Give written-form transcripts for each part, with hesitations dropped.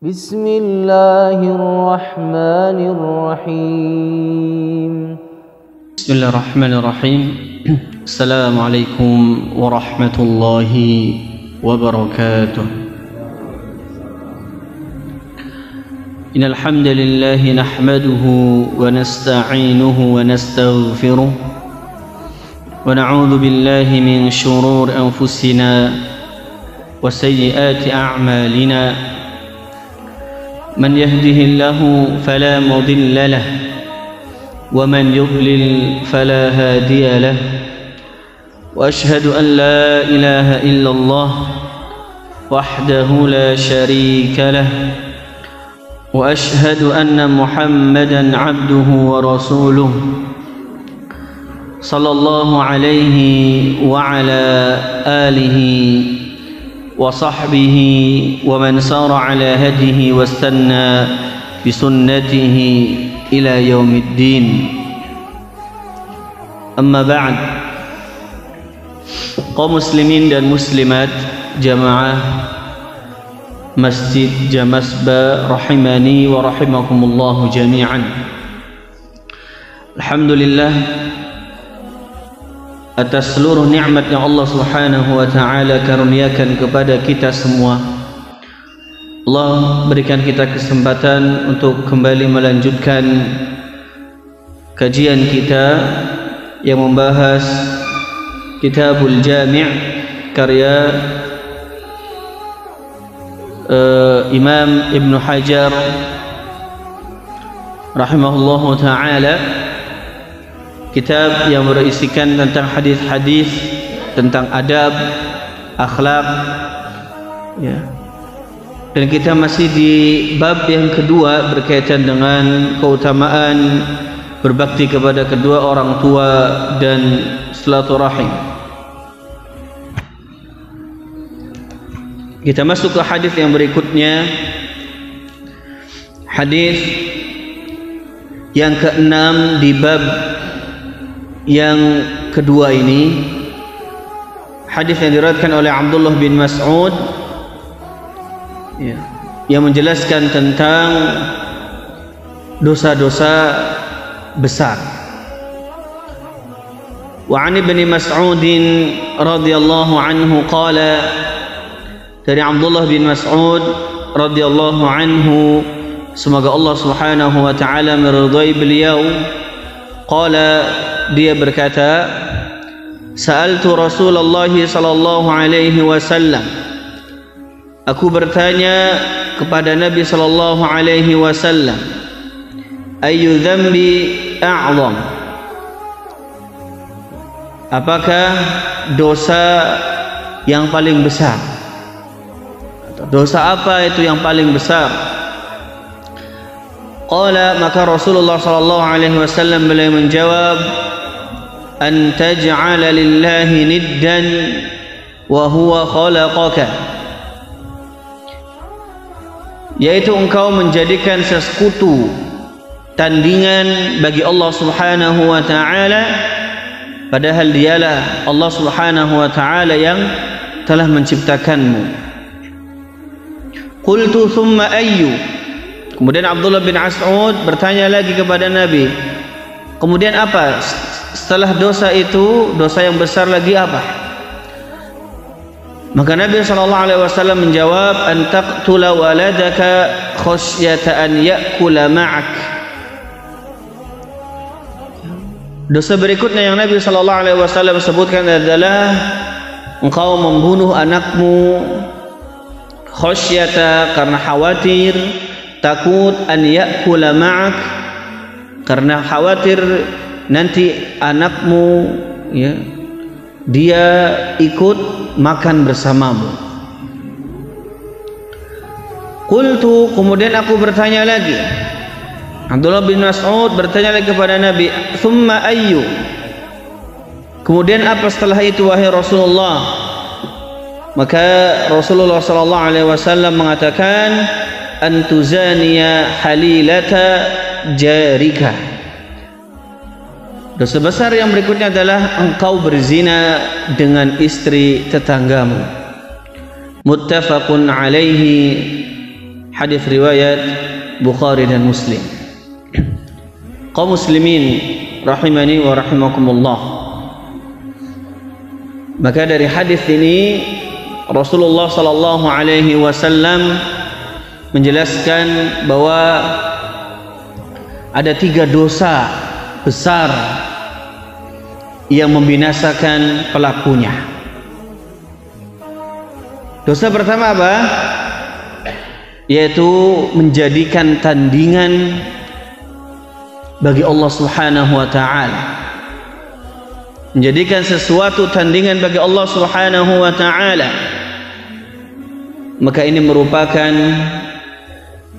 بسم الله الرحمن الرحيم بسم الله الرحمن الرحيم السلام عليكم ورحمة الله وبركاته إن الحمد لله نحمده ونستعينه ونستغفره ونعوذ بالله من شرور أنفسنا وسيئات أعمالنا من يهده الله فلا مضل له ومن يضلل فلا هادي له وأشهد أن لا إله إلا الله وحده لا شريك له وأشهد أن محمدا عبده ورسوله صلى الله عليه وعلى آله وصحبه ومن سار على هديه واستنى بسنته إلى يوم الدين أما بعد kaum muslimin dan muslimat jamaah Masjid Jamasba rahimani wa rahimakumullah jami'an. Alhamdulillah atas seluruh nikmat yang Allah Subhanahu wa taala karuniakan kepada kita semua. Allah berikan kita kesempatan untuk kembali melanjutkan kajian kita yang membahas Kitabul Jami' karya Imam Ibn Hajar rahimahullahu taala. Kitab yang berisikan tentang hadis-hadis tentang adab, akhlak, ya. Dan kita masih di bab yang kedua berkaitan dengan keutamaan berbakti kepada kedua orang tua dan silaturahim. Kita masuk ke hadis yang berikutnya, hadis yang keenam di bab yang kedua ini, hadis yang diriwayatkan oleh Abdullah bin Mas'ud, ya, yang menjelaskan tentang dosa-dosa besar. Wa 'an Ibnu Mas'ud radhiyallahu anhu qala, dari Abdullah bin Mas'ud radhiyallahu anhu, semoga Allah Subhanahu wa taala meridai beliau, qala, dia berkata, sa'altu Rasulullah sallallahu alaihi wasallam, aku bertanya kepada Nabi sallallahu alaihi wasallam, ayyu dzambi a'zam, apakah dosa yang paling besar, dosa apa itu yang paling besar? Qala, maka Rasulullah sallallahu alaihi wasallam beliau menjawab, an taj'ala lillahi niddan wa huwa khalaqaka, yaitu engkau menjadikan sekutu, tandingan bagi Allah Subhanahu wa taala, padahal dialah Allah Subhanahu wa taala yang telah menciptakanmu. Qultu thumma ayyu, kemudian Abdullah bin Mas'ud bertanya lagi kepada Nabi, kemudian apa setelah dosa itu, dosa yang besar lagi apa? Maka Nabi SAW menjawab, an taqtula waladaka khasyata an ya'kula ma'ak. Dosa berikutnya yang Nabi SAW sebutkan adalah engkau membunuh anakmu, khasyata karena khawatir, takut, an ya'kula ma'ak karena khawatir nanti anakmu, ya, dia ikut makan bersamamu. Qultu, kemudian aku bertanya lagi, Abdullah bin Mas'ud bertanya lagi kepada Nabi, thumma ayyu, kemudian apa setelah itu wahai Rasulullah? Maka Rasulullah sallallahu alaihi wasallam mengatakan, an tuzaniya halilata jarika, dosa besar yang berikutnya adalah engkau berzina dengan istri tetanggamu. Muttafaqun alaihi, hadis riwayat Bukhari dan Muslim. Kaum muslimin rahimani wa rahimakumullah. Maka dari hadis ini Rasulullah sallallahu alaihi wasallam menjelaskan bahwa ada 3 dosa besar yang membinasakan pelakunya. Dosa pertama apa? Yaitu menjadikan tandingan bagi Allah Subhanahu wa taala. Menjadikan sesuatu tandingan bagi Allah Subhanahu wa taala. Maka ini merupakan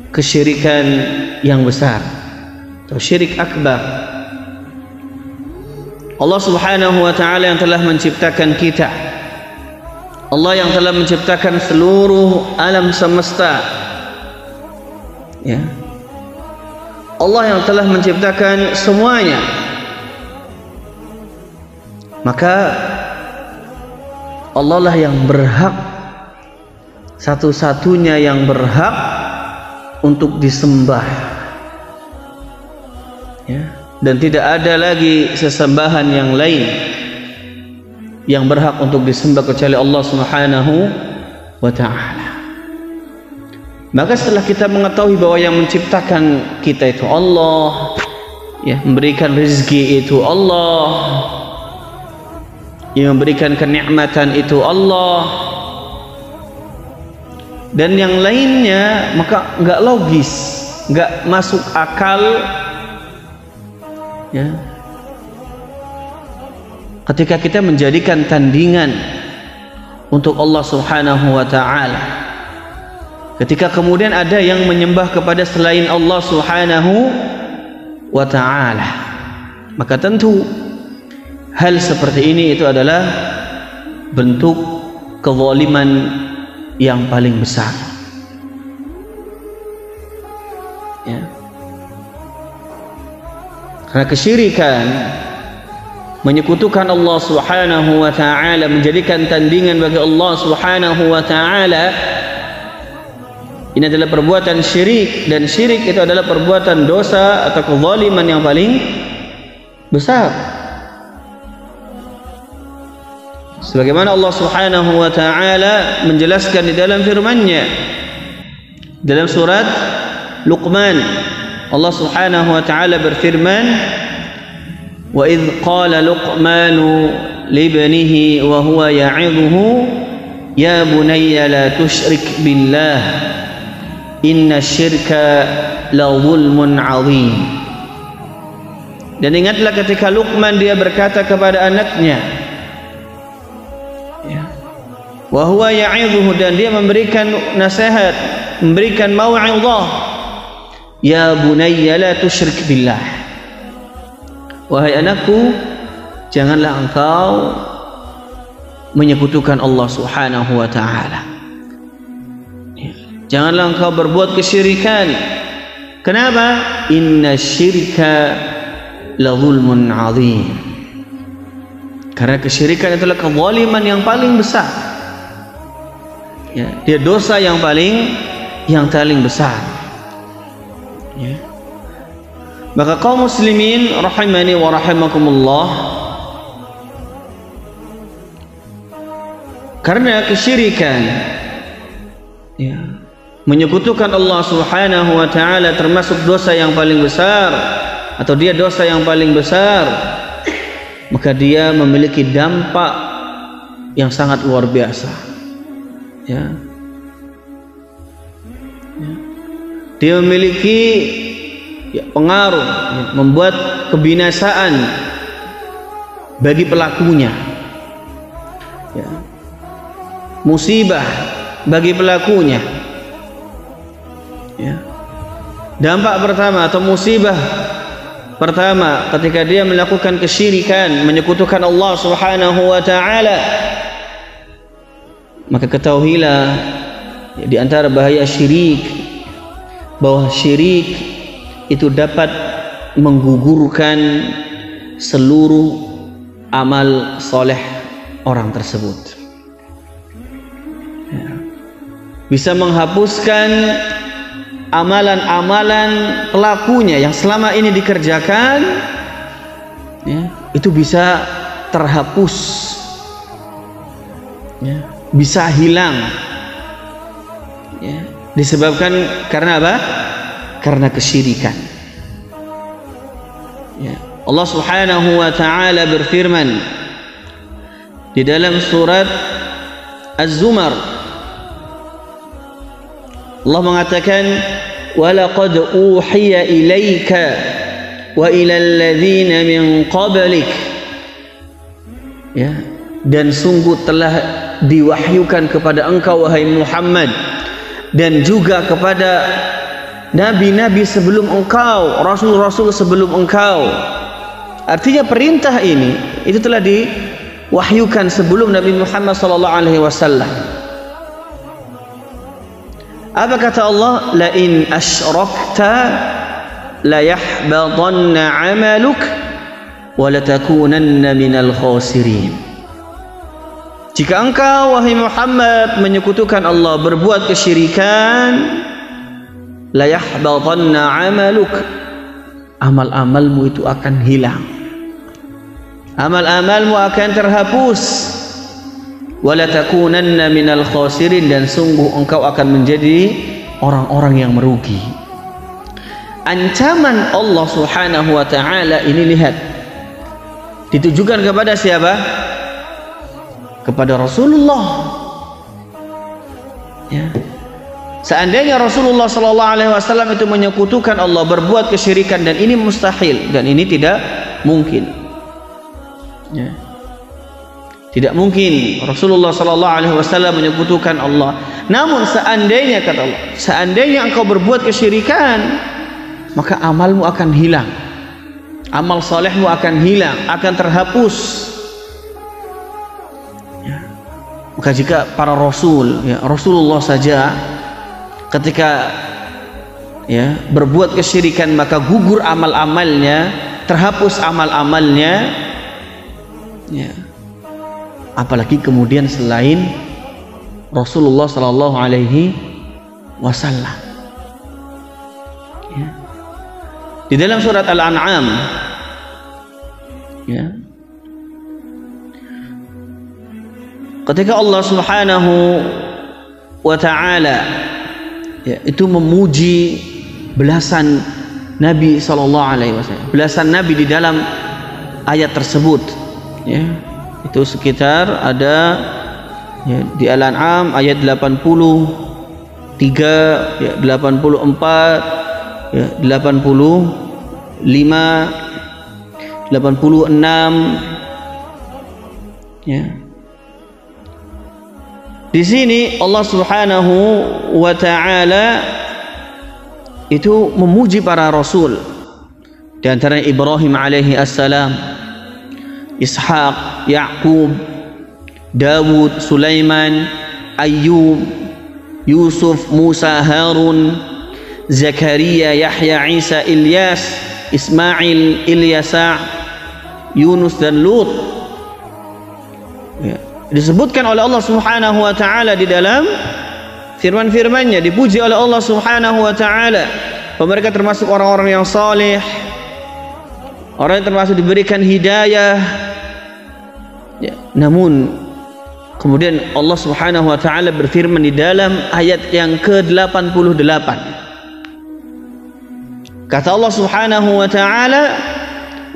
kesyirikan yang besar atau syirik akbar. Allah Subhanahu wa taala yang telah menciptakan kita, Allah yang telah menciptakan seluruh alam semesta, ya, Allah yang telah menciptakan semuanya, maka Allah lah yang berhak, satu-satunya yang berhak untuk disembah, ya. Dan tidak ada lagi sesembahan yang lain yang berhak untuk disembah kecuali Allah Subhanahu wa ta'ala. Maka setelah kita mengetahui bahwa yang menciptakan kita itu Allah, ya, memberikan rezeki itu Allah, yang memberikan kenikmatan itu Allah, dan yang lainnya, maka enggak logis, enggak masuk akal, ya, ketika kita menjadikan tandingan untuk Allah Subhanahu wa ta'ala, ketika kemudian ada yang menyembah kepada selain Allah Subhanahu wa ta'ala, maka tentu hal seperti ini itu adalah bentuk kezaliman yang paling besar, ya. Karena kesyirikan, menyekutukan Allah Subhanahu wa ta'ala, menjadikan tandingan bagi Allah Subhanahu wa ta'ala, ini adalah perbuatan syirik, dan syirik itu adalah perbuatan dosa atau kezaliman yang paling besar. Sebagaimana Allah Subhanahu wa ta'ala menjelaskan di dalam firman-Nya dalam surat Luqman, Allah Subhanahu wa ta'ala berfirman, wa idh qala Luqmanu libnihi wa huwa ya'idhuhu ya bunayya la tusyrik billah inna syirka la zulmun 'adzim. Dan ingatlah ketika Luqman dia berkata kepada anaknya, ya, wa huwa ya'idhuhu, dan dia memberikan nasihat, memberikan mau'izah, ya bunayya la tusyrik billah, wahai anakku, janganlah engkau menyekutukan Allah Subhanahu wa ta'ala, janganlah engkau berbuat kesyirikan. Kenapa? Inna syirka la zulmun 'adzim, karena kesyirikan itulah kezaliman yang paling besar, ya, dia dosa yang paling besar, ya. Maka kaum muslimin rahimani wa rahimakumullah, karena kesyirikan, ya, menyekutukan Allah Subhanahu wa ta'ala termasuk dosa yang paling besar, atau dia dosa yang paling besar, maka dia memiliki dampak yang sangat luar biasa, ya. Dia memiliki, ya, pengaruh, ya, membuat kebinasaan bagi pelakunya, ya, musibah bagi pelakunya, ya. Dampak pertama atau musibah pertama ketika dia melakukan kesyirikan, menyekutukan Allah Subhanahu wa ta'ala, maka ketahuilah, ya, di antara bahaya syirik, bahwa syirik itu dapat menggugurkan seluruh amal soleh orang tersebut, ya. Bisa menghapuskan amalan-amalan pelakunya yang selama ini dikerjakan, ya, itu bisa terhapus, ya, bisa hilang, ya, disebabkan karena apa? Karena kesyirikan. Ya. Allah Subhanahu wa taala berfirman di dalam surat Az-Zumar, Allah mengatakan, wa laqad uhiya ilaika wa ilal ladzina min qablik, ya, dan sungguh telah diwahyukan kepada engkau wahai Muhammad, dan juga kepada nabi-nabi sebelum engkau, rasul-rasul sebelum engkau. Artinya perintah ini itu telah diwahyukan sebelum Nabi Muhammad sallallahu alaihi wasallam. Apa kata Allah? La in asyrakta la yahbatanna 'amaluk wa la takunanna minal khasirin. Jika engkau wahai Muhammad menyekutukan Allah, berbuat kesyirikan, la yahbatanna 'amaluk, amal-amalmu itu akan hilang, amal-amalmu akan terhapus, wala takunanna minal khasirin, dan sungguh engkau akan menjadi orang-orang yang merugi. Ancaman Allah Subhanahu wa taala ini, lihat, ditujukan kepada siapa? Kepada Rasulullah, ya. Seandainya Rasulullah sallallahu alaihi wasallam itu menyekutukan Allah, berbuat kesyirikan, dan ini mustahil, dan ini tidak mungkin, ya. Tidak mungkin Rasulullah sallallahu alaihi wasallam menyekutukan Allah. Namun seandainya, kata Allah, seandainya engkau berbuat kesyirikan, maka amalmu akan hilang, amal salehmu akan hilang, akan terhapus, ya. Maka jika para rasul, ya, Rasulullah saja ketika, ya, berbuat kesyirikan maka gugur amal-amalnya, terhapus amal-amalnya, ya, apalagi kemudian selain Rasulullah sallallahu alaihi wasallam, ya. Di dalam surat Al-An'am, ya, ketika Allah Subhanahu wa taala, ya, itu memuji belasan Nabi sallallahu alaihi wasallam, belasan Nabi di dalam ayat tersebut, ya. Itu sekitar ada, ya, di Al-An'am ayat 83, ya, 84, ya, 85, 86, ya. Di sini Allah Subhanahu wa taala itu memuji para rasul, di antaranya Ibrahim alaihi assalam, Ishaq, Ya'qub, Dawud, Sulaiman, Ayyub, Yusuf, Musa, Harun, Zakaria, Yahya, Isa, Ilyas, Ismail, Ilyasa, Yunus, dan Lut, ya, disebutkan oleh Allah Subhanahu wa taala di dalam firman-firmannya, dipuji oleh Allah Subhanahu wa taala bahwa mereka termasuk orang-orang yang saleh, orang yang termasuk diberikan hidayah, ya. Namun kemudian Allah Subhanahu wa taala berfirman di dalam ayat yang ke-88, kata Allah Subhanahu wa taala,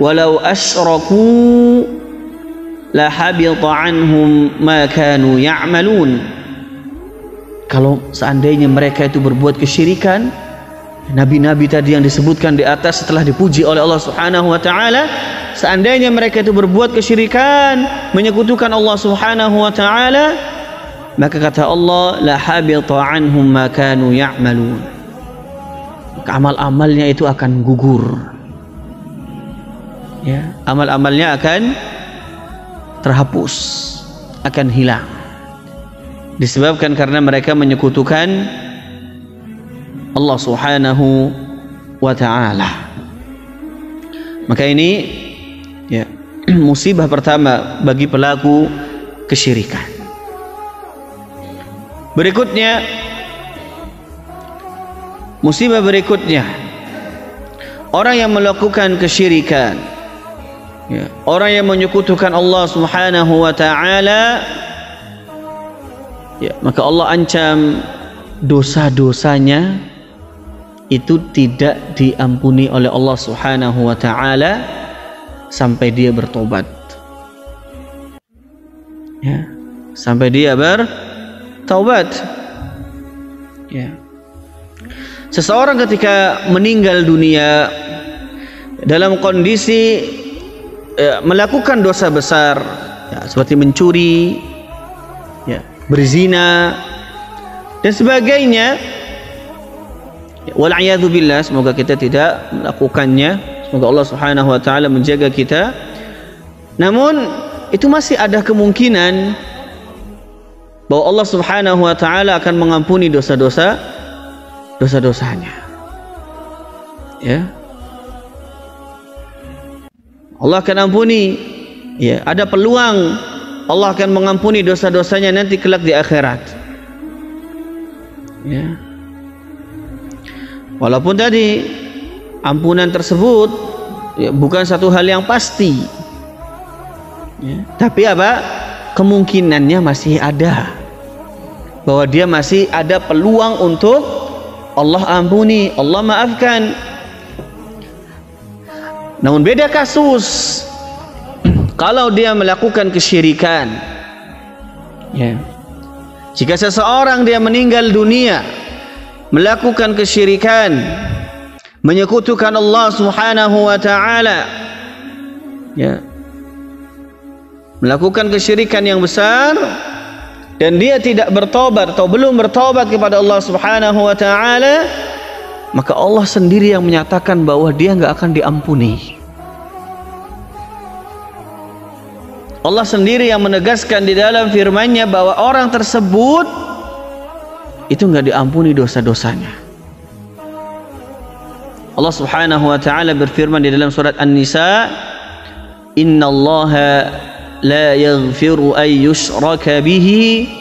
walau asyraku la habita anhum ma kanu ya'malun. Kalau seandainya mereka itu berbuat kesyirikan, nabi-nabi tadi yang disebutkan di atas setelah dipuji oleh Allah Subhanahu wa taala, seandainya mereka itu berbuat kesyirikan, menyekutukan Allah Subhanahu wa taala, maka kata Allah, la habita anhum ma kanu ya'malun, amal-amalnya itu akan gugur, ya, amal-amalnya akan terhapus, akan hilang, disebabkan karena mereka menyekutukan Allah Subhanahu wa taala. Maka ini, ya, musibah pertama bagi pelaku kesyirikan. Berikutnya, Musibah berikutnya, orang yang melakukan kesyirikan, ya, orang yang menyekutukan Allah Subhanahu wa taala, ya, maka Allah ancam dosa-dosanya itu tidak diampuni oleh Allah Subhanahu wa taala sampai dia bertobat. Ya, sampai dia bertaubat. Ya. Seseorang ketika meninggal dunia dalam kondisi melakukan dosa besar, ya, seperti mencuri, ya, berzina dan sebagainya, ya, wal'iyadzubillah, semoga kita tidak melakukannya, semoga Allah Subhanahu wa taala menjaga kita. Namun itu masih ada kemungkinan bahwa Allah Subhanahu wa taala akan mengampuni dosa-dosanya. Ya. Allah akan ampuni. Ya, ada peluang Allah akan mengampuni dosa-dosanya nanti kelak di akhirat. Ya. Walaupun tadi ampunan tersebut, ya, bukan satu hal yang pasti. Ya. Tapi apa? Kemungkinannya masih ada, bahwa dia masih ada peluang untuk Allah ampuni, Allah maafkan. Namun beda kasus kalau dia melakukan kesyirikan. Ya. Jika seseorang dia meninggal dunia melakukan kesyirikan, menyekutukan Allah Subhanahu wa taala, ya, melakukan kesyirikan yang besar, dan dia tidak bertobat atau belum bertobat kepada Allah Subhanahu wa taala, maka Allah sendiri yang menyatakan bahwa dia enggak akan diampuni. Allah sendiri yang menegaskan di dalam firman-Nya bahwa orang tersebut itu enggak diampuni dosa-dosanya. Allah Subhanahu wa taala berfirman di dalam surat An-Nisa, "Innallaha la yaghfiru ay yushraka bihi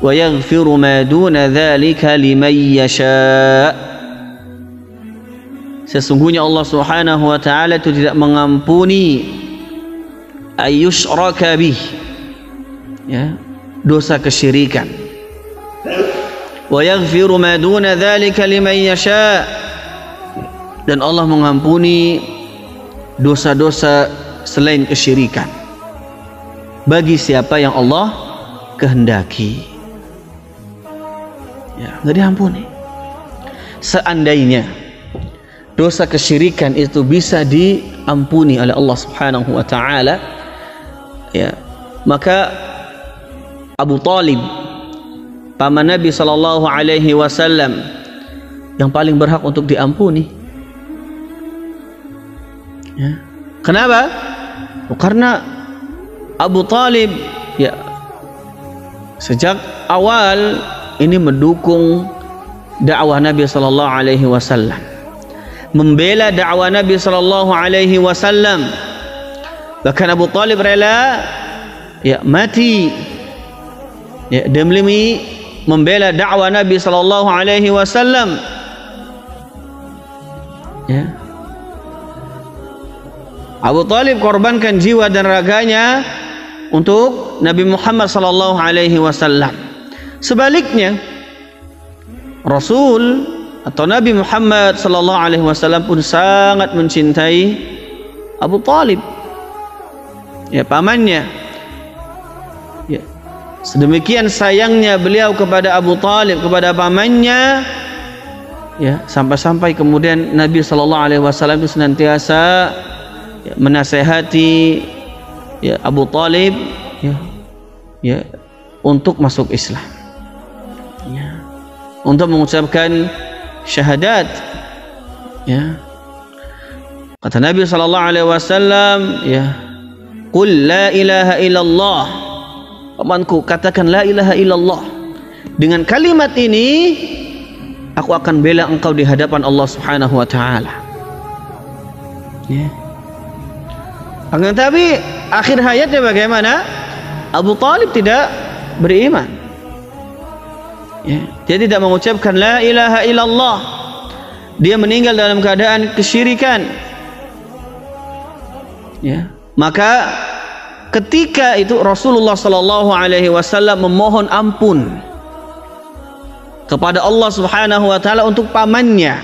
wa yaghfiru ma duna dzalika liman yasha." Sesungguhnya Allah Subhanahu wa taala itu tidak mengampuni ay yushraka bih, ya, dosa kesyirikan, wa yaghfiru ma duna dzalika liman yasha, dan Allah mengampuni dosa-dosa selain kesyirikan bagi siapa yang Allah kehendaki. Ya, enggak diampuni. Seandainya dosa kesyirikan itu bisa diampuni oleh Allah Subhanahu wa taala, ya, maka Abu Talib, paman Nabi sallallahu alaihi wasallam, yang paling berhak untuk diampuni. Ya. Kenapa? Karena Abu Talib, ya, sejak awal ini mendukung dakwah Nabi sallallahu alaihi wasallam, membela dakwah Nabi sallallahu alaihi wasallam. Bahkan Abu Talib rela, ya, mati, ya, demi membela dakwah Nabi sallallahu alaihi wasallam. Ya. Abu Talib korbankan jiwa dan raganya untuk Nabi Muhammad sallallahu alaihi wasallam. Sebaliknya, Rasul atau Nabi Muhammad sallallahu alaihi wasallam pun sangat mencintai Abu Talib, ya, pamannya. Ya. Sedemikian sayangnya beliau kepada Abu Talib, kepada pamannya, ya, sampai-sampai kemudian Nabi sallallahu alaihi wasallam itu senantiasa, ya, menasehati, ya, Abu Talib, ya, ya, untuk masuk Islam, ya, untuk mengucapkan syahadat. Ya. Kata Nabi sallallahu alaihi wasallam, ya, "Qul la ilaha illallah." Pamanku, katakan la ilaha illallah. Dengan kalimat ini aku akan bela engkau di hadapan Allah Subhanahu wa taala. Ya. Akan tapi akhir hayatnya bagaimana? Abu Talib tidak beriman. Ya. Dia tidak mengucapkan la ilaha illallah. dia meninggal dalam keadaan kesyirikan, ya, maka ketika itu Rasulullah sallallahu alaihi wasallam memohon ampun kepada Allah Subhanahu wa taala untuk pamannya,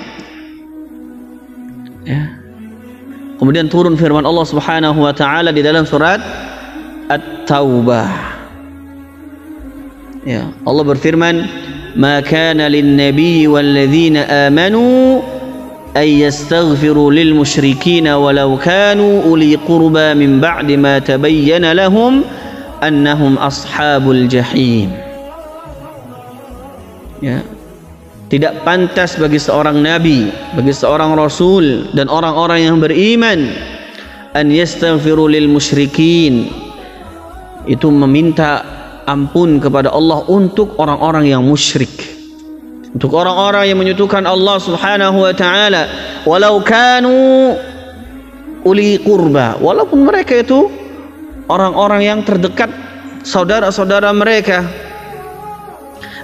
ya. Kemudian turun firman Allah Subhanahu wa taala di dalam surat At-Taubah, ya, Allah berfirman, "Ma kana lin-nabiyyi wal-ladzina amanu ay yastaghfiru lil musyrikin walau kanu uli qurba min ba'di ma tabayyana lahum annahum ashabul jahim." Ya, tidak pantas bagi seorang nabi, bagi seorang rasul dan orang-orang yang beriman an yastaghfiru lil musyrikin, itu meminta ampun kepada Allah untuk orang-orang yang musyrik, untuk orang-orang yang menyekutukan Allah Subhanahu wa taala, walau kanu uli qurba, walaupun mereka itu orang-orang yang terdekat, saudara-saudara mereka,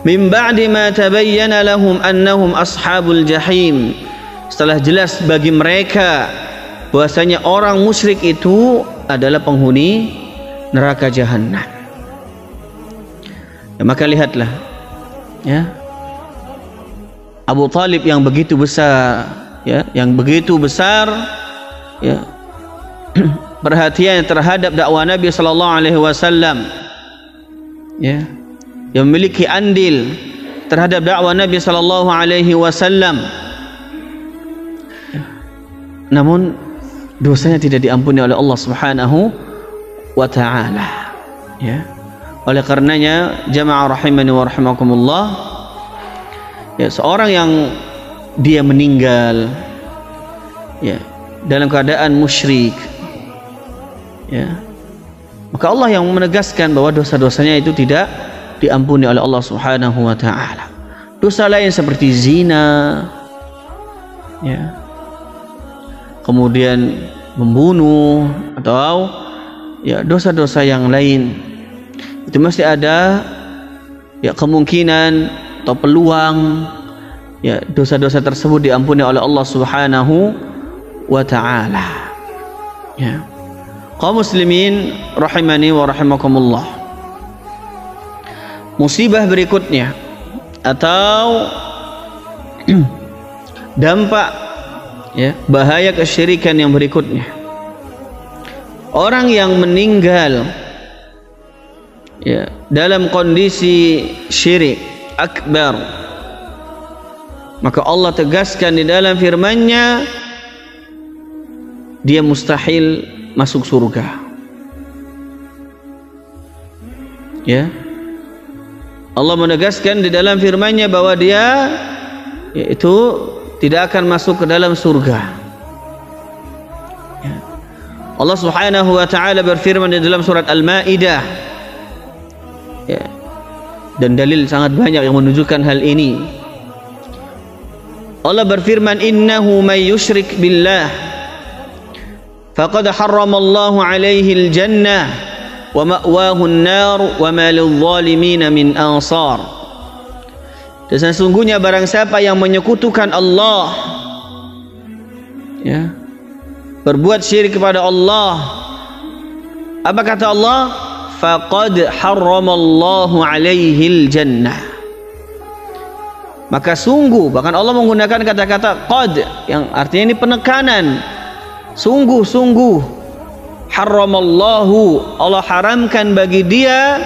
min ba'di ma tabayyana lahum annahum ashabul jahim, setelah jelas bagi mereka bahwasanya orang musyrik itu adalah penghuni neraka jahanam. Ya, maka lihatlah, ya, Abu Talib yang begitu besar, ya, yang begitu besar, ya, perhatian terhadap dakwah Nabi sallallahu alaihi wasallam, ya, yang memiliki andil terhadap dakwah Nabi sallallahu alaihi wasallam, ya, namun dosanya tidak diampuni oleh Allah Subhanahu wa ta'ala, ya. Oleh karenanya jamaah rahimani wa rahimakumullah, ya, seorang yang dia meninggal, ya, dalam keadaan musyrik, ya, maka Allah yang menegaskan bahwa dosa-dosanya itu tidak diampuni oleh Allah Subhanahu wa ta'ala. Dosa lain seperti zina, ya, kemudian membunuh, atau, ya, dosa-dosa yang lain, itu masih ada, ya, kemungkinan atau peluang, ya, dosa-dosa tersebut diampuni oleh Allah Subhanahu wa ta'ala, ya. Kaum muslimin rahimani wa rahimakumullah, musibah berikutnya atau dampak, ya, bahaya kesyirikan yang berikutnya, orang yang meninggal, ya, dalam kondisi syirik akbar, maka Allah tegaskan di dalam firman-Nya, dia mustahil masuk surga, ya. Allah menegaskan di dalam firman-Nya bahwa dia, yaitu, tidak akan masuk ke dalam surga, ya. Allah Subhanahu wa ta'ala berfirman di dalam surat Al-Maidah, ya, dan dalil sangat banyak yang menunjukkan hal ini. Allah berfirman, innahu may yushrik billah faqad harramallahu alaihi al-jannah wa ma'wahu an-nar wa ma lil-zalimin min ansar. Dan sesungguhnya barang siapa yang menyekutukan Allah, ya, berbuat syirik kepada Allah, apa kata Allah? Faqad harramallahu alaihil jannah. Maka sungguh, bahkan Allah menggunakan kata-kata qad yang artinya ini penekanan, sungguh-sungguh, harramallahu, Allah haramkan bagi dia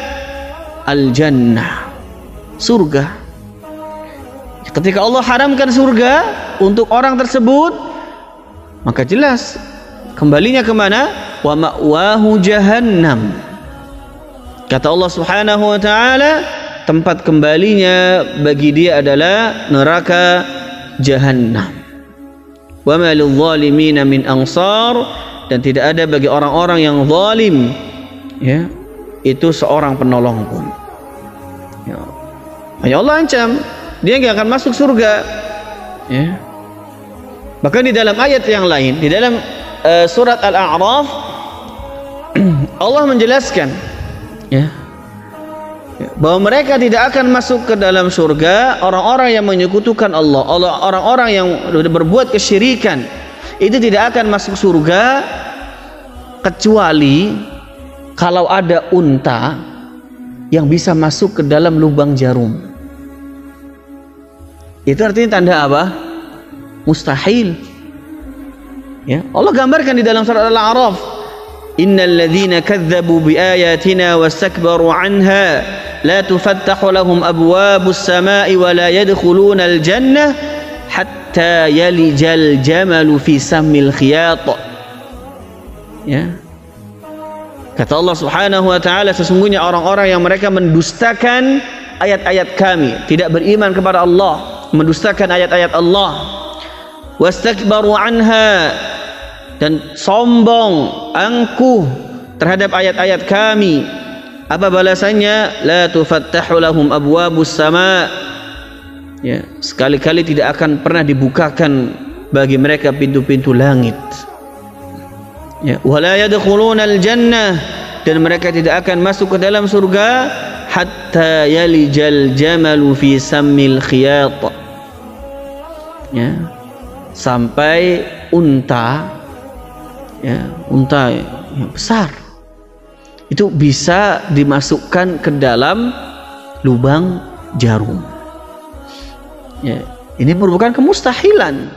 al-jannah, surga. Ketika Allah haramkan surga untuk orang tersebut, maka jelas kembalinya kemana? Wa ma'wahu jahannam. Kata Allah Subhanahu wa ta'ala, tempat kembalinya bagi dia adalah neraka jahannam. Wa ma lil-zalimin min ansar, dan tidak ada bagi orang-orang yang zalim, ya, itu seorang penolong pun, ya. Hanya Allah ancam, dia nggak akan masuk surga, ya. Bahkan di dalam ayat yang lain, di dalam surat Al-A'raf, Allah menjelaskan, ya, bahwa mereka tidak akan masuk ke dalam surga orang-orang yang menyekutukan Allah, orang-orang yang berbuat kesyirikan. Itu tidak akan masuk surga kecuali kalau ada unta yang bisa masuk ke dalam lubang jarum. Itu artinya tanda apa? Mustahil. Ya, Allah gambarkan di dalam surat Al-A'raf, innal ladzina kadzdzabu biayatina wastakbaru 'anha la tufattahu lahum abwabus samai wa la yadkhuluna al-jannah hatta yalijal jamalu fi sammil khiyat. Ya. Kata Allah Subhanahu wa taala, sesungguhnya orang-orang yang mereka mendustakan ayat-ayat kami, tidak beriman kepada Allah, mendustakan ayat-ayat Allah, wastakbaru anha, dan sombong, angkuh terhadap ayat-ayat kami. Apa balasannya? La tufattahu lahum abwabus sama. Ya, sekali-kali tidak akan pernah dibukakan bagi mereka pintu-pintu langit. Ya, wala yadkhuluna al-jannah, dan mereka tidak akan masuk ke dalam surga hatta yalijal jamalu fi sammil khiyat. Ya, sampai unta, ya, unta yang besar itu bisa dimasukkan ke dalam lubang jarum. Ya, ini merupakan kemustahilan,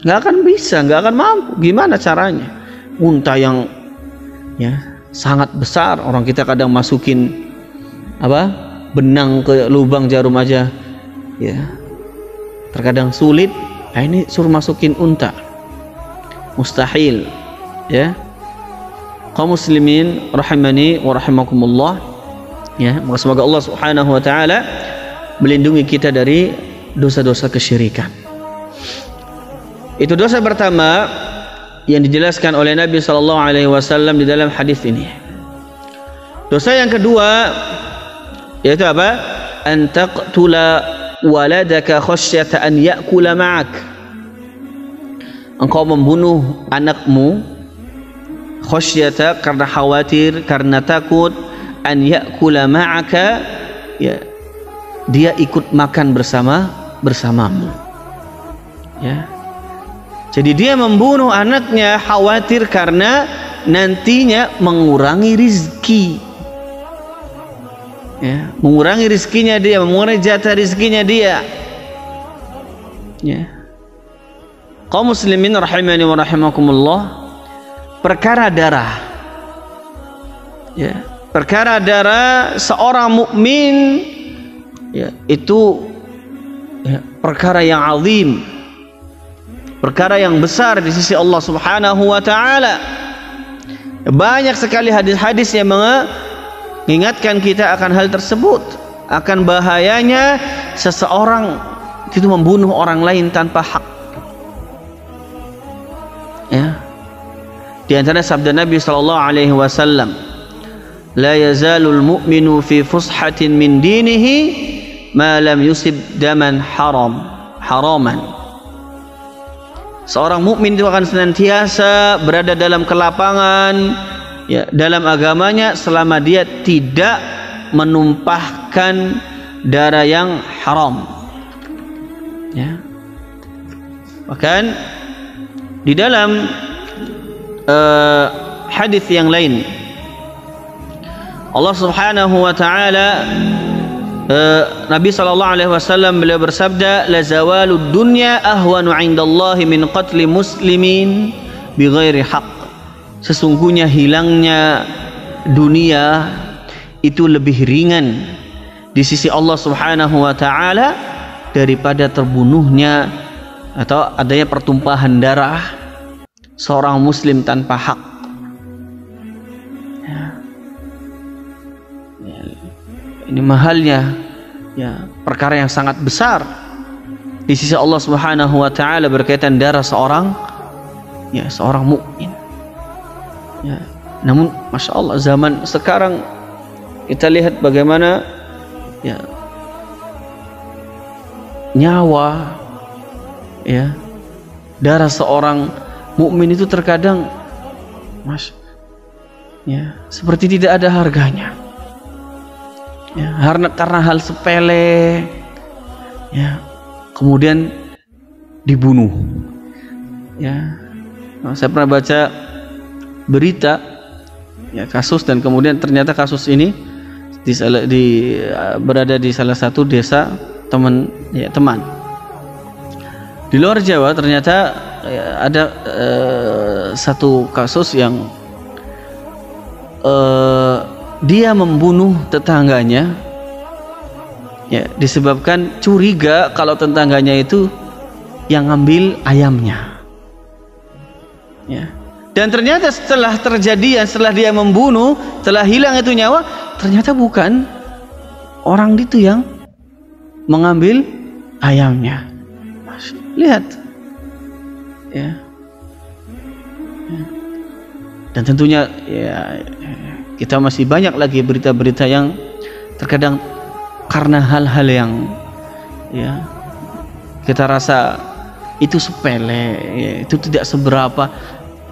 nggak akan bisa, nggak akan mampu. Gimana caranya? Unta yang ya sangat besar, orang kita kadang masukin apa benang ke lubang jarum aja, ya terkadang sulit. Nah, ini suruh masukin unta, mustahil. Ya, kaum muslimin rahimani wa rahimakumullah, ya, semoga Allah Subhanahu wa taala melindungi kita dari dosa-dosa kesyirikan. Itu dosa pertama yang dijelaskan oleh Nabi sallallahu alaihi wasallam di dalam hadis ini. Dosa yang kedua yaitu apa? An taqtula waladaka khasyata an ya'kula ma'ak. Engkau membunuh anakmu khasyata, karena khawatir, karena takut, an ya'kula ma'aka, ya, dia ikut makan bersamamu. Ya. Jadi dia membunuh anaknya khawatir karena nantinya mengurangi rizki. Ya, mengurangi rizkinya dia, mengurangi jatah rizkinya dia. Ya. Kaum muslimin rahimani wa rahimakumullah, perkara darah, ya, perkara darah seorang mukmin, ya, itu ya, perkara yang azim, perkara yang besar di sisi Allah Subhanahu wa taala. Banyak sekali hadis-hadis yang mengingatkan kita akan hal tersebut, akan bahayanya seseorang itu membunuh orang lain tanpa hak. Ya. Di antara sabda Nabi sallallahu alaihi wasallam, la yazalul mu'minu fi fushatin min dinihi ma lam yusib daman haraman. Seorang mukmin itu akan senantiasa berada dalam kelapangan, ya, dalam agamanya selama dia tidak menumpahkan darah yang haram. Ya. Bahkan di dalam hadis yang lain, Allah Subhanahu wa taala, Nabi sallallahu alaihi wasallam beliau bersabda, la zawalud dunya ahwanu 'indallahi min qatli muslimin bighairi haqq. Sesungguhnya hilangnya dunia itu lebih ringan di sisi Allah Subhanahu wa taala daripada terbunuhnya atau adanya pertumpahan darah seorang muslim tanpa hak. Ya. Ya. Ini mahalnya, ya, perkara yang sangat besar di sisi Allah Subhanahu wa taala berkaitan darah seorang, ya, seorang mukmin. Ya. Namun masya Allah zaman sekarang kita lihat bagaimana, ya, nyawa, ya, darah seorang mukmin itu terkadang ya, seperti tidak ada harganya. ya, karena hal sepele, ya, kemudian dibunuh. Ya, saya pernah baca berita, ya, kasus, dan kemudian ternyata kasus ini berada di salah satu desa teman di luar Jawa. Ternyata ya, ada satu kasus yang dia membunuh tetangganya, ya, disebabkan curiga kalau tetangganya itu yang ngambil ayamnya, ya. Dan ternyata setelah terjadian, setelah dia membunuh, setelah hilang itu nyawa, ternyata bukan orang itu yang mengambil ayamnya. Lihat, ya. Dan tentunya, ya, kita masih banyak lagi berita-berita yang terkadang karena hal-hal yang, ya, kita rasa itu sepele, ya, itu tidak seberapa,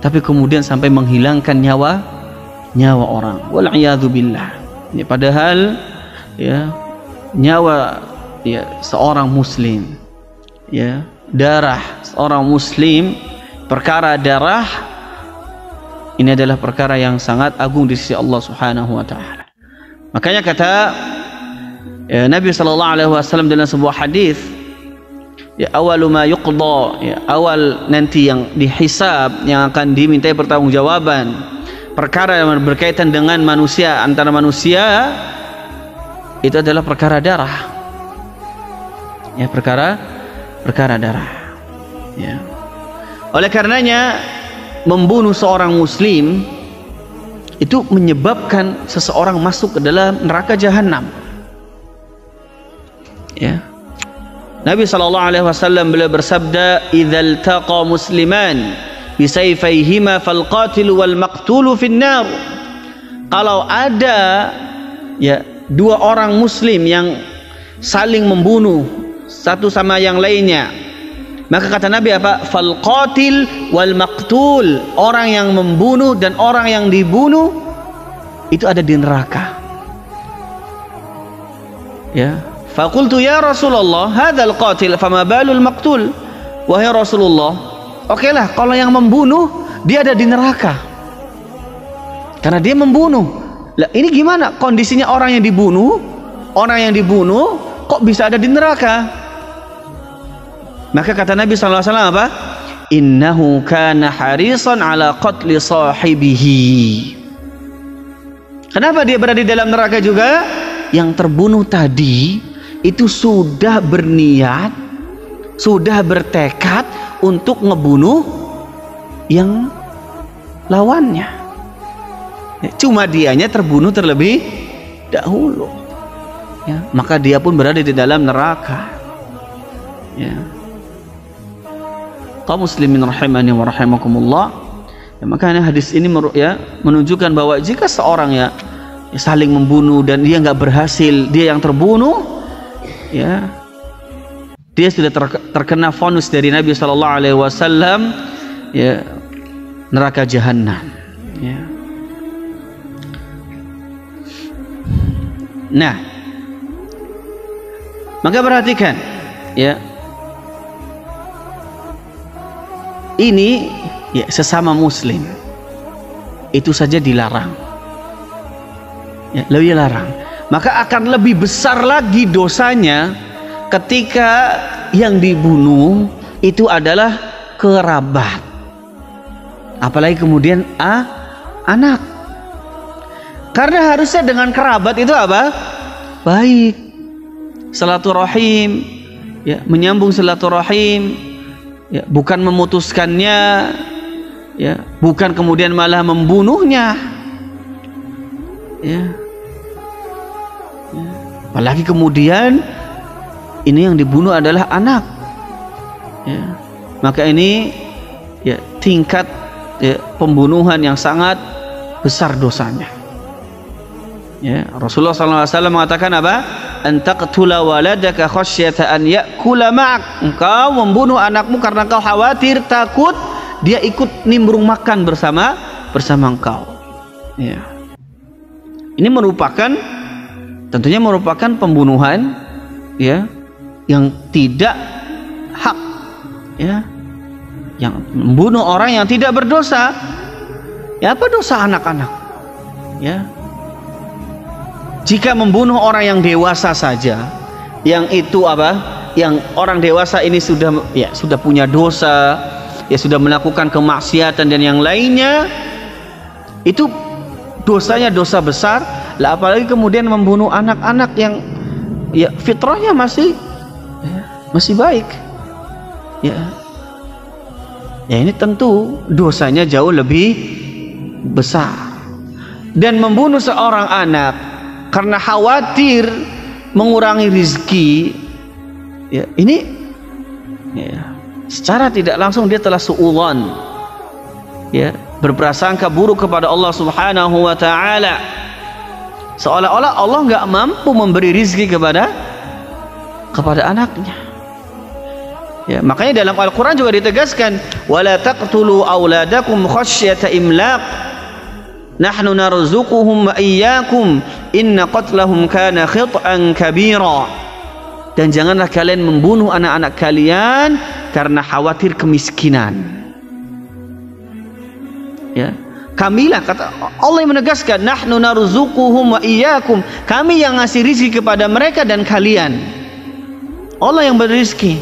tapi kemudian sampai menghilangkan nyawa orang. Wal'iyadzubillah. Ya, padahal, ya, nyawa, ya, seorang muslim, ya, darah seorang muslim, perkara darah ini adalah perkara yang sangat agung di sisi Allah Subhanahu wa taala. Makanya kata, ya, Nabi sallallahu alaihi wasallam dalam sebuah hadis, ya, awalu ma yuqda, ya, awal nanti yang dihisab, yang akan dimintai pertanggungjawaban perkara yang berkaitan dengan manusia, antara manusia, itu adalah perkara darah, ya, perkara darah, ya. Oleh karenanya membunuh seorang muslim itu menyebabkan seseorang masuk ke dalam neraka jahanam, ya. Nabi SAW beliau bersabda, "Idzal taqa musliman bisayfayhima fal qatil wal maqtul finnar." Kalau ada, ya, dua orang muslim yang saling membunuh satu sama yang lainnya, maka kata Nabi apa? Fal qatil wal maqtul, orang yang membunuh dan orang yang dibunuh itu ada di neraka. Ya. Faqultu ya Rasulullah, hadzal qatil fama balul maqtul. Wahai Rasulullah, okelah kalau yang membunuh dia ada di neraka karena dia membunuh. Lah, ini gimana kondisinya orang yang dibunuh? Orang yang dibunuh kok bisa ada di neraka? Maka kata Nabi SAW apa? Innahu kana harisan ala qatli sahibihi. Kenapa dia berada di dalam neraka juga? Yang terbunuh tadi itu sudah berniat, sudah bertekad untuk ngebunuh yang lawannya. Cuma dianya terbunuh terlebih dahulu, ya, maka dia pun berada di dalam neraka, ya. Kaum muslimin rahimani wa rahimakumullah, ya, makanya hadis ini, ya, menunjukkan bahwa jika seorang, ya, saling membunuh dan dia nggak berhasil, dia yang terbunuh, ya, dia sudah terkena vonis dari Nabi SAW, ya, neraka jahanam, ya. Nah, maka perhatikan, ya, ini, ya, sesama muslim itu saja dilarang, ya, lebih larang, maka akan lebih besar lagi dosanya ketika yang dibunuh itu adalah kerabat, apalagi kemudian anak. Karena harusnya dengan kerabat itu apa? Baik, silaturahim, ya, menyambung silaturahim, ya, bukan memutuskannya, ya, bukan kemudian malah membunuhnya, ya. Apalagi kemudian ini yang dibunuh adalah anak, ya. Maka ini, ya, tingkat, ya, pembunuhan yang sangat besar dosanya, ya. Rasulullah SAW mengatakan apa? An taqtula waladaka khasyata an ya'kula ma'ak. Engkau membunuh anakmu karena engkau khawatir, takut dia ikut nimbrung makan bersama engkau, ya. Ini merupakan tentunya merupakan pembunuhan ya yang tidak hak, ya, yang membunuh orang yang tidak berdosa. Ya, apa dosa anak-anak? Ya, jika membunuh orang yang dewasa saja, yang itu apa? Yang orang dewasa ini sudah punya dosa, ya sudah melakukan kemaksiatan dan yang lainnya, itu dosanya dosa besar. Lah apalagi kemudian membunuh anak-anak yang ya fitrahnya masih baik. Ya. Ya ini tentu dosanya jauh lebih besar. Dan membunuh seorang anak karena khawatir mengurangi rizki, ya ini ya, secara tidak langsung dia telah suudzon, ya, berprasangka buruk kepada Allah Subhanahu wa taala, seolah-olah Allah nggak mampu memberi rizki kepada anaknya. Ya, makanya dalam Al-Quran juga ditegaskan, wala taqtulu auladakum khasyata imlaq nahnu narzuquhum wa iyyakum inna qatlahum kana khit'an kabira. Dan janganlah kalian membunuh anak-anak kalian karena khawatir kemiskinan. Ya, kamilah, kata Allah yang menegaskan, nahnu narzuquhum wa iyyakum, kami yang ngasih rizki kepada mereka dan kalian. Allah yang berizki.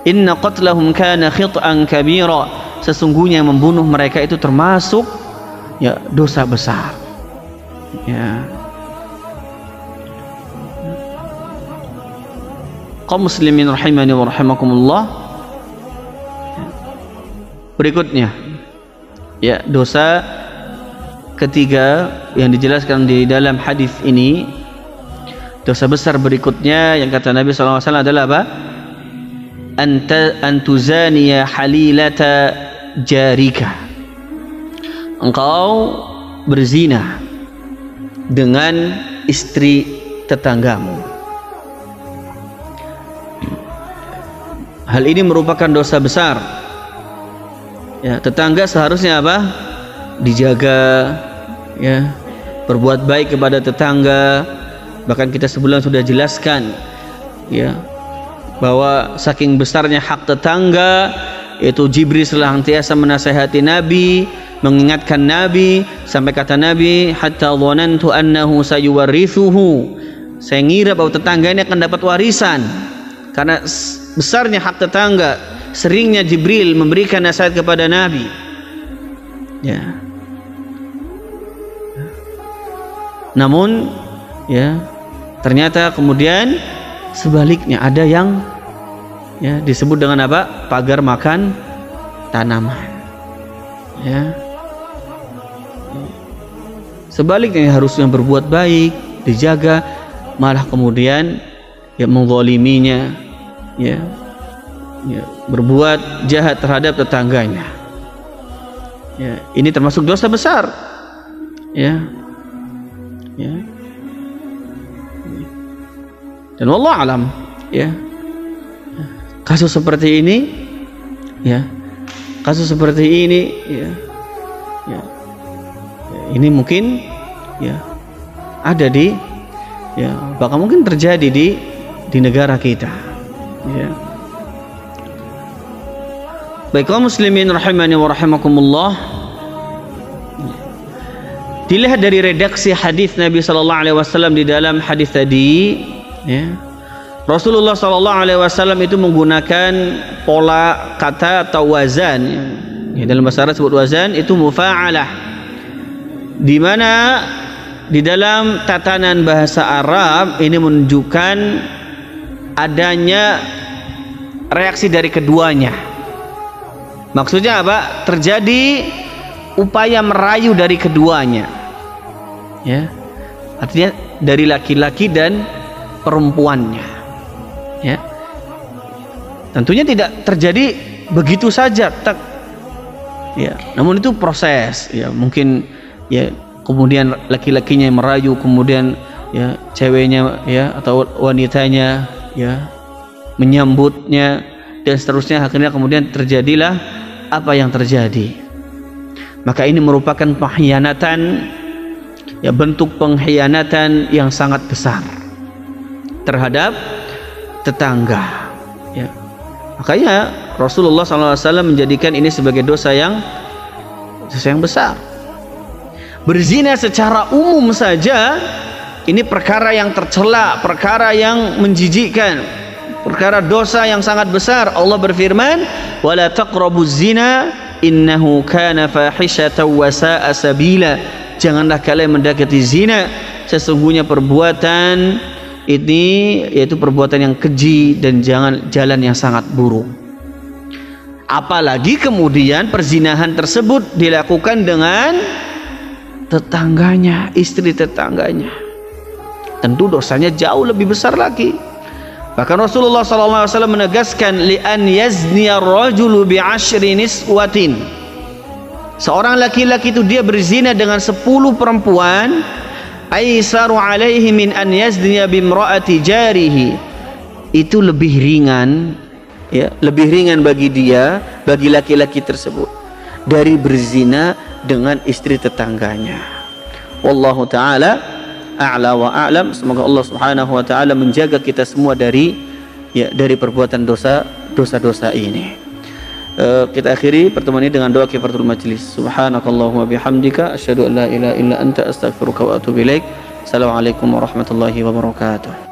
Inna qatlahum kana khit'an kabira, sesungguhnya membunuh mereka itu termasuk ya dosa besar. Ya, kaum muslimin rahimani wa rahimakumullah. Berikutnya, ya, dosa ketiga yang dijelaskan di dalam hadis ini, dosa besar berikutnya yang kata Nabi SAW adalah apa? Antuzaniya halilata jarika, engkau berzina dengan istri tetanggamu. Hal ini merupakan dosa besar. Ya, tetangga seharusnya apa? Dijaga, ya, berbuat baik kepada tetangga. Bahkan kita sebelum sudah jelaskan, ya, bahwa saking besarnya hak tetangga, itu Jibril senantiasa menasihati Nabi, mengingatkan Nabi, sampai kata Nabi, hatta dhanantu annahu sayuwarithuhu, saya ngira bahwa tetangga ini akan dapat warisan. Karena besarnya hak tetangga, seringnya Jibril memberikan nasihat kepada Nabi. Ya. Namun, ya, ternyata kemudian sebaliknya ada yang, ya, disebut dengan apa? Pagar makan tanaman. Ya. Sebaliknya harusnya berbuat baik, dijaga, malah kemudian ya menzaliminya, ya, ya, berbuat jahat terhadap tetangganya. Ya, ini termasuk dosa besar. Ya. Ya. Dan wallahu alam, ya, kasus seperti ini, ya, kasus seperti ini, ya, ya, ini mungkin, ya, ada di, ya, bahkan mungkin terjadi di negara kita. Ya. Baik kaum muslimin rahimani wa rahimakumullah, dilihat dari redaksi hadis Nabi sallallahu alaihi wasallam di dalam hadis tadi, ya, Rasulullah sallallahu alaihi wasallam itu menggunakan pola kata atau wazan, ya, dalam bahasa Arab disebut wazan, itu mufa'alah, di mana di dalam tatanan bahasa Arab ini menunjukkan adanya reaksi dari keduanya. Maksudnya apa? Terjadi upaya merayu dari keduanya, ya, artinya dari laki-laki dan perempuannya, ya. Tentunya tidak terjadi begitu saja, tak, ya, namun itu proses, ya, mungkin, ya, kemudian laki-lakinya merayu, kemudian, ya, ceweknya, ya, atau wanitanya, ya, menyambutnya dan seterusnya, akhirnya kemudian terjadilah apa yang terjadi. Maka ini merupakan pengkhianatan ya bentuk pengkhianatan yang sangat besar terhadap tetangga, ya. Makanya Rasulullah SAW menjadikan ini sebagai dosa yang besar. Berzina secara umum saja ini perkara yang tercela, perkara yang menjijikkan, perkara dosa yang sangat besar. Allah berfirman, "Wala taqrabuz zina innahu kana fahishatan wa sa'a sabila." Janganlah kalian mendekati zina, sesungguhnya perbuatan ini yaitu perbuatan yang keji dan jalan yang sangat buruk. Apalagi kemudian perzinahan tersebut dilakukan dengan tetangganya, istri tetangganya. Tentu dosanya jauh lebih besar lagi. Bahkan Rasulullah SAW menegaskan, li'an yazniya rajulu bi'ashri niswatin. Seorang laki-laki itu dia berzina dengan 10 perempuan, aisaru alaihi min an yazniya bimra'ati jarihi. Itu lebih ringan, ya, lebih ringan bagi dia, bagi laki-laki tersebut dari berzina dengan istri tetangganya. Wallahu taala a'la wa a'lam. Semoga Allah Subhanahu wa taala menjaga kita semua dari perbuatan dosa-dosa ini. Kita akhiri pertemuan ini dengan doa kifaratul majlis. Subhanakallahumma bihamdika asyhadu an la ilaha illa anta astaghfiruka wa atubu ilaik. Assalamualaikum warahmatullahi wabarakatuh.